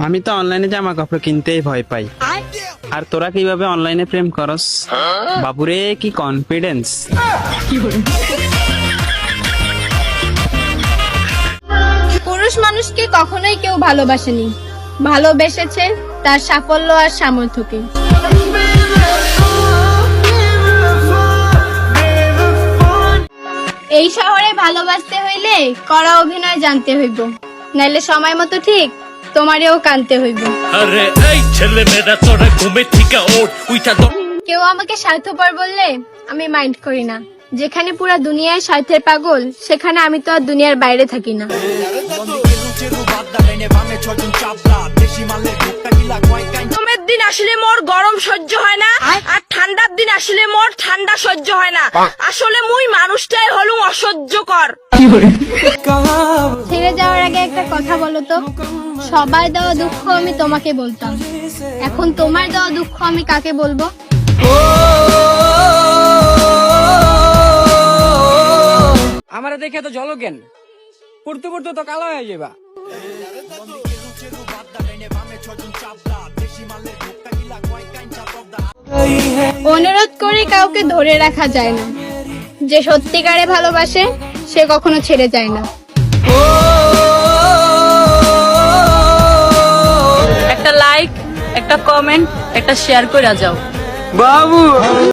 আমি তো অনলাইনে জামা কাপড় কিনতেই ভয় পাই। আর তোরা কিভাবে অনলাইনে প্রেম করস? বাবুরে কি কনফিডেন্স! পুরুষ মানুষকে কখনোই কেউ ভালোবাসেনি, ভালোবেসেছে তার সাফল্য আর সামর্থ্যকে। এই শহরে ভালোবাসতে হইলে কড়া অভিনয় জানতে হইব, নাইলে সময় মতো ঠিক তোমারেও কানতে হইব। আরে এই ছেলে মেয়েরা তোরা ঘুমে থেকে ওঠ, উইঠা কেউ আমাকে স্বার্থপর বললে আমি মাইন্ড করি না। যেখানে পুরা দুনিয়ায় স্বার্থের পাগল, সেখানে আমি তো আর দুনিয়ার বাইরে থাকি না। গরমের দিন আসলে মোর গরম সহ্য হয় না, আর ঠান্ডার দিন আসলে মোর ঠান্ডা সহ্য হয় না। আসলে মুই মানুষটাই হলুম অসহ্যকর। ছেড়ে যাওয়ার আগে একটা কথা বলো তো, সবার দেওয়া দুঃখ আমি তোমাকে বলতাম, এখন তোমার দেওয়া দুঃখ আমি কাকে বলবো? আমারে দেখে তো জল কেন পড়তে পড়তে তো কালো হয়ে যাবা। অনুরোধ করে কাউকে ধরে রাখা যায় না, যে সত্যিকারে ভালোবাসে সে কখনো ছেড়ে যায় না। একটা লাইক, একটা কমেন্ট, একটা শেয়ার করে যাও। বাবু